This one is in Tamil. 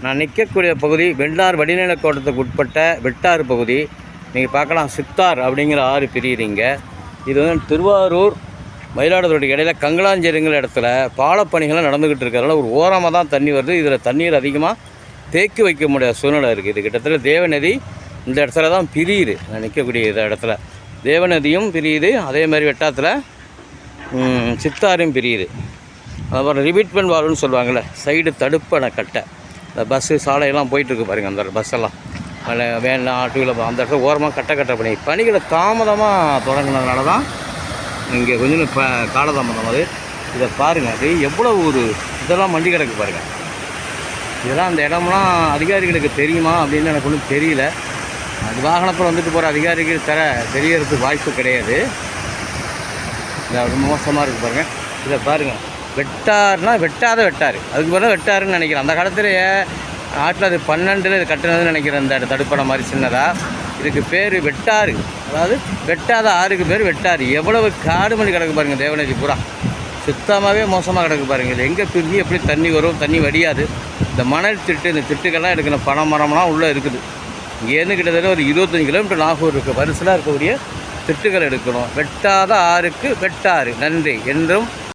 நான் நிற்கக்கூடிய பகுதி வெள்ளார் வடிநிலக்கோட்டத்துக்கு உட்பட்ட வெட்டாறு பகுதி. நீங்கள் பார்க்கலாம் சித்தார் அப்படிங்கிற ஆறு பிரியுறீங்க. இது வந்து திருவாரூர் மயிலாடுதுறை இடையில கங்களாஞ்சேரிங்கிற இடத்துல பாலப்பணிகள்லாம் நடந்துக்கிட்டு இருக்கிறதுனால ஒரு ஓரமாக தான் தண்ணி வருது. இதில் தண்ணீர் அதிகமாக தேக்கி வைக்க முடியாத சூழ்நிலை இருக்குது. இது கிட்டத்தட்ட தேவநதி இந்த இடத்துல தான் பிரியுது. நான் நிற்கக்கூடிய இந்த இடத்துல தேவநதியும் பிரியுது, அதே மாதிரி வெட்டாத்தில் சித்தாரும் பிரியுது. அப்புறம் ரிபீட்மெண்ட் வால்வுன்னு சொல்லுவாங்கள்ல, சைடு தடுப்பணை கட்டை. இந்த பஸ்ஸு சாலையெல்லாம் போயிட்டுருக்கு பாருங்கள், அந்த பஸ்ஸெல்லாம் வேன்லாம் டூ வீலர் அந்த இடத்துல ஓரமாக கட்ட பணிகளை தாமதமாக தொடங்கினதுனால தான் இங்கே கொஞ்சம் இப்போ காலதாமதம். அது இதை பாருங்கள், அது எவ்வளோ ஒரு இதெல்லாம் மண்டி கிடக்கு பாருங்கள். இதெல்லாம் அந்த இடம்லாம் அதிகாரிகளுக்கு தெரியுமா அப்படின்னு எனக்கு ஒன்றும் தெரியல. அது வாகனத்தில் வந்துட்டு போகிற அதிகாரிகள் தெரியறதுக்கு வாய்ப்பு கிடையாது. இது ரொம்ப மோசமாக இருக்குது பாருங்கள். இதை பாருங்கள், வெட்டார்னா வெட்டாறு, அதுக்கு பிறகு வெட்டாருன்னு நினைக்கிறேன். அந்த காலத்திலேயே 1912 இது கட்டினதுன்னு நினைக்கிறேன். இந்த தடுப்பணை மாதிரி சின்னதாக இதுக்கு பேர் வெட்டாறு. அதாவது வெட்டாத ஆறுக்கு பேர் வெட்டாறு. எவ்வளவு காடு மணி கிடக்கு பாருங்கள். தேவநதி பூரா சுத்தமாகவே மோசமாக கிடக்கு பாருங்கள். இது எங்கே பிரிஞ்சு எப்படி தண்ணி வரும், தண்ணி வடியாது. இந்த மணல் திட்டு, இந்த திட்டுக்கெல்லாம் எடுக்கணும். பனை மரம்லாம் உள்ளே இருக்குது. இங்கேருந்து கிட்டத்தட்ட ஒரு 25 கிலோமீட்டர் நாகூர் இருக்குது. வரிசலாக இருக்கக்கூடிய திட்டுகள் எடுக்கணும். வெட்டாத ஆறுக்கு வெட்டாறு. நன்றி என்றும்